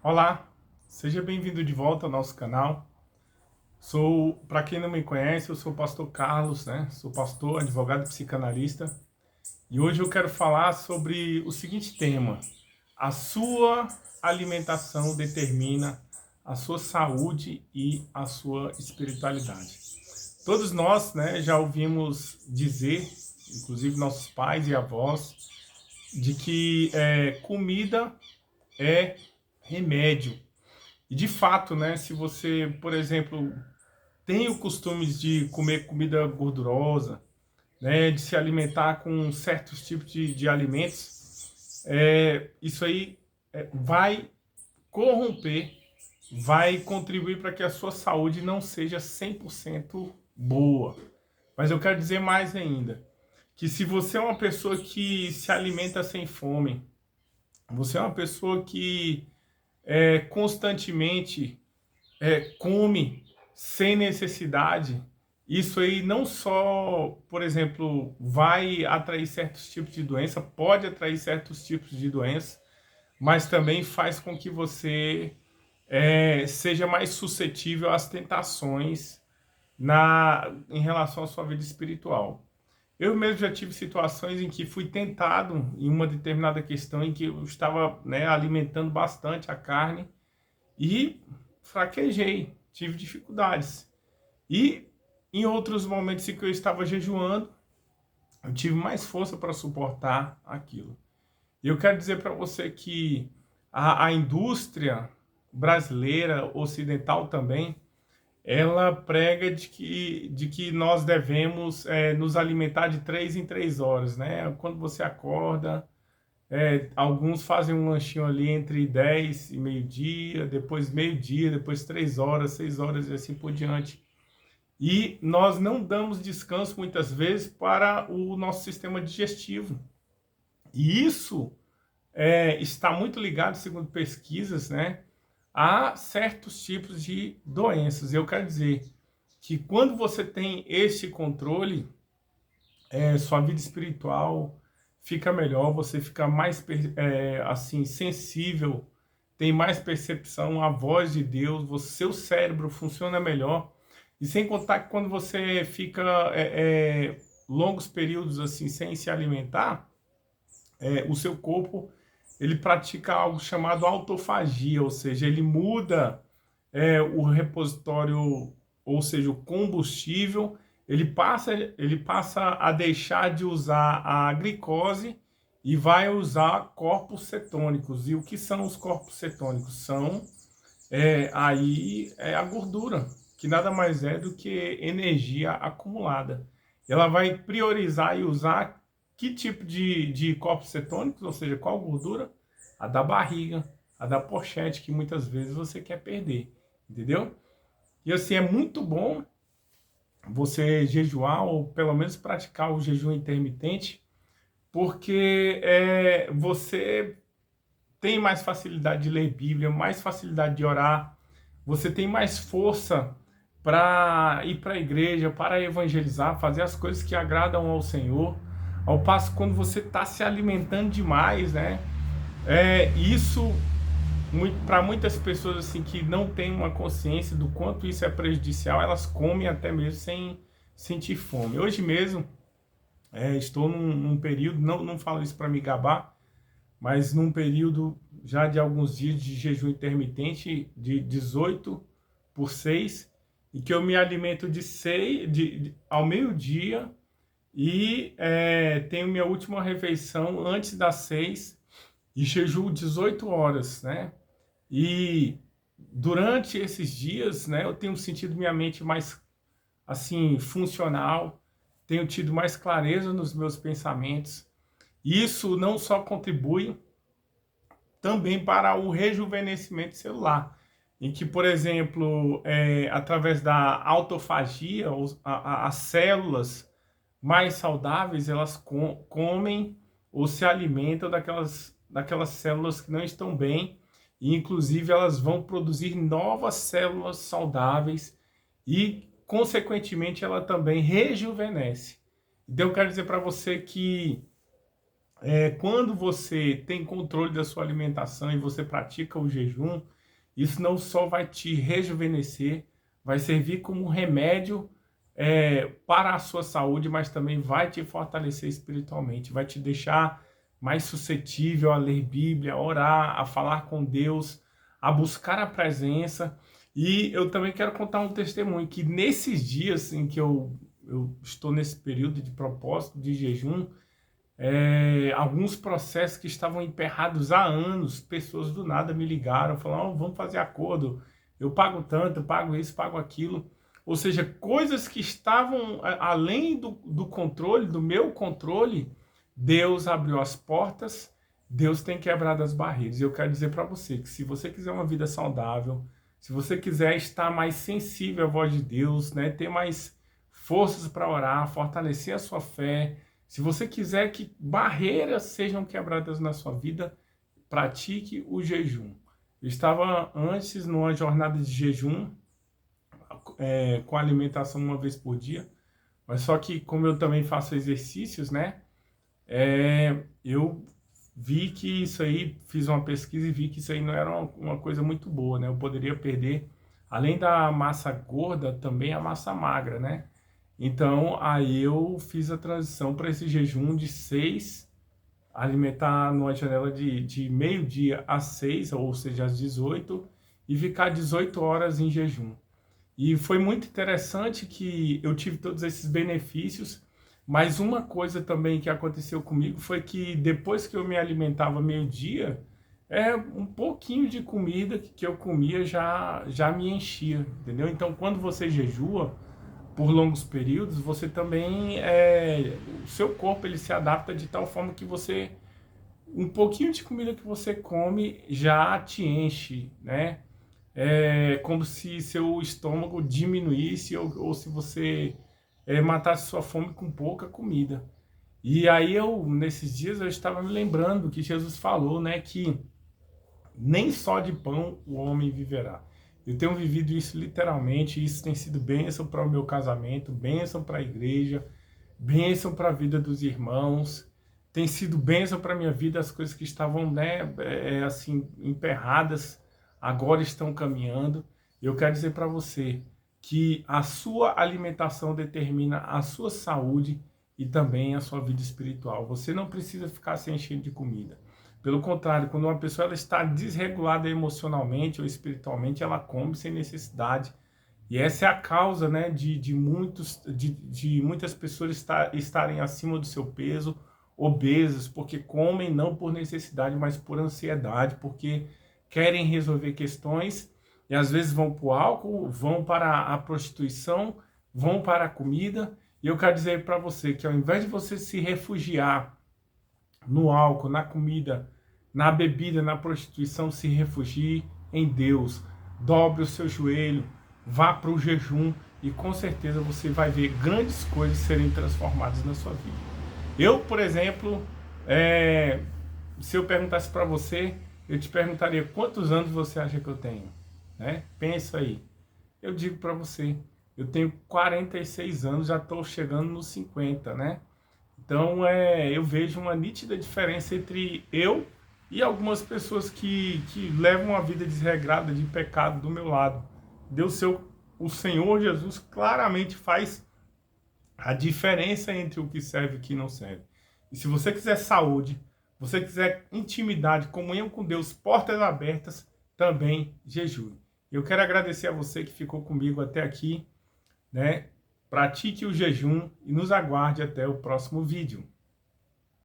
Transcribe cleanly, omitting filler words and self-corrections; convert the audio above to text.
Olá, seja bem-vindo de volta ao nosso canal. Para quem não me conhece, eu sou o pastor Carlos, né? Sou pastor, advogado e psicanalista. E hoje eu quero falar sobre o seguinte tema: a sua alimentação determina a sua saúde e a sua espiritualidade. Todos nós, né, já ouvimos dizer, inclusive nossos pais e avós, de que comida é remédio. E de fato, né, se você, por exemplo, tem o costume de comer comida gordurosa, né, de se alimentar com certos tipos de alimentos, isso aí vai corromper, vai contribuir para que a sua saúde não seja 100% boa. Mas eu quero dizer mais ainda, que se você é uma pessoa que se alimenta sem fome, você é uma pessoa que constantemente come sem necessidade, isso aí não só, por exemplo, vai atrair certos tipos de doença, pode atrair certos tipos de doença, mas também faz com que você seja mais suscetível às tentações em relação à sua vida espiritual. Eu mesmo já tive situações em que fui tentado em uma determinada questão em que eu estava, né, alimentando bastante a carne e fraquejei, tive dificuldades. E em outros momentos em que eu estava jejuando, eu tive mais força para suportar aquilo. E eu quero dizer para você que a indústria brasileira, ocidental também, ela prega de que nós devemos nos alimentar de 3 em 3 horas, né? Quando você acorda, alguns fazem um lanchinho ali entre 10 e meio-dia, depois meio-dia, depois 3 horas, 6 horas e assim por diante. E nós não damos descanso muitas vezes para o nosso sistema digestivo. E isso está muito ligado, segundo pesquisas, né, a certos tipos de doenças. Eu quero dizer que quando você tem esse controle, sua vida espiritual fica melhor, você fica mais assim sensível, tem mais percepção à voz de Deus, seu cérebro funciona melhor. E sem contar que quando você fica longos períodos assim sem se alimentar, o seu corpo ele pratica algo chamado autofagia, ou seja, ele muda o repositório, ou seja, o combustível, ele passa a deixar de usar a glicose e vai usar corpos cetônicos. E o que são os corpos cetônicos? São a gordura, que nada mais é do que energia acumulada. Ela vai priorizar e usar que tipo de corpos cetônicos, ou seja, qual gordura? A da barriga, a da pochete, que muitas vezes você quer perder, entendeu? E assim, é muito bom você jejuar ou pelo menos praticar o jejum intermitente, porque você tem mais facilidade de ler Bíblia, mais facilidade de orar, você tem mais força para ir para a igreja, para evangelizar, fazer as coisas que agradam ao Senhor. Ao passo quando você está se alimentando demais, né? Isso para muitas pessoas assim que não têm uma consciência do quanto isso é prejudicial, elas comem até mesmo sem sentir fome. Hoje mesmo estou num período, não falo isso para me gabar, mas num período já de alguns dias de jejum intermitente de 18 por 6, e que eu me alimento ao meio-dia e tenho minha última refeição antes das 6 e jejuo 18 horas, né? E durante esses dias, né, eu tenho sentido minha mente mais assim funcional, tenho tido mais clareza nos meus pensamentos. Isso não só contribui também para o rejuvenescimento celular, em que, por exemplo, através da autofagia, as células mais saudáveis, elas comem ou se alimentam daquelas células que não estão bem, e inclusive elas vão produzir novas células saudáveis e, consequentemente, ela também rejuvenesce. Então, eu quero dizer para você que quando você tem controle da sua alimentação e você pratica o jejum, isso não só vai te rejuvenescer, vai servir como um remédio para a sua saúde, mas também vai te fortalecer espiritualmente, vai te deixar mais suscetível a ler Bíblia, a orar, a falar com Deus, a buscar a presença. E eu também quero contar um testemunho que nesses dias em que eu estou nesse período de propósito de jejum, alguns processos que estavam emperrados há anos, pessoas do nada me ligaram, falaram, oh, vamos fazer acordo, eu pago tanto, eu pago isso, pago aquilo. Ou seja, coisas que estavam além do controle, do meu controle, Deus abriu as portas, Deus tem quebrado as barreiras. E eu quero dizer para você que se você quiser uma vida saudável, se você quiser estar mais sensível à voz de Deus, né, ter mais forças para orar, fortalecer a sua fé, se você quiser que barreiras sejam quebradas na sua vida, pratique o jejum. Eu estava antes numa jornada de jejum, com alimentação uma vez por dia, mas só que como eu também faço exercícios, né? Eu vi que isso aí, fiz uma pesquisa e vi que isso aí não era uma coisa muito boa, né? Eu poderia perder, além da massa gorda, também a massa magra, né? Então, aí eu fiz a transição para esse jejum de 6, alimentar numa janela de meio-dia às 6, ou seja, às 18, e ficar 18 horas em jejum. E foi muito interessante que eu tive todos esses benefícios, mas uma coisa também que aconteceu comigo foi que depois que eu me alimentava meio-dia, um pouquinho de comida que eu comia já me enchia, entendeu? Então, quando você jejua por longos períodos, você também, o seu corpo ele se adapta de tal forma que um pouquinho de comida que você come já te enche, né? É como se seu estômago diminuísse ou se você matasse sua fome com pouca comida. E aí nesses dias eu estava me lembrando que Jesus falou, né, que nem só de pão o homem viverá. Eu tenho vivido isso literalmente, e isso tem sido bênção para o meu casamento, bênção para a igreja, bênção para a vida dos irmãos, tem sido bênção para a minha vida, as coisas que estavam, né, assim, emperradas, agora estão caminhando. Eu quero dizer para você que a sua alimentação determina a sua saúde e também a sua vida espiritual. Você não precisa ficar se enchendo de comida. Pelo contrário, quando uma pessoa ela está desregulada emocionalmente ou espiritualmente, ela come sem necessidade. E essa é a causa, né, de muitas pessoas estarem acima do seu peso, obesos, porque comem não por necessidade, mas por ansiedade, porque querem resolver questões e às vezes vão para o álcool, vão para a prostituição, vão para a comida. E eu quero dizer para você que ao invés de você se refugiar no álcool, na comida, na bebida, na prostituição, se refugie em Deus. Dobre o seu joelho, vá para o jejum e com certeza você vai ver grandes coisas serem transformadas na sua vida. Eu, por exemplo, se eu perguntasse para você, eu te perguntaria quantos anos você acha que eu tenho, né? Pensa aí. Eu digo para você, eu tenho 46 anos, já estou chegando nos 50, né? Então, eu vejo uma nítida diferença entre eu e algumas pessoas que levam uma vida desregrada de pecado do meu lado. O Senhor Jesus claramente faz a diferença entre o que serve e o que não serve. E se você quiser saúde, você quiser intimidade, comunhão com Deus, portas abertas, também jejue. Eu quero agradecer a você que ficou comigo até aqui, né? Pratique o jejum e nos aguarde até o próximo vídeo.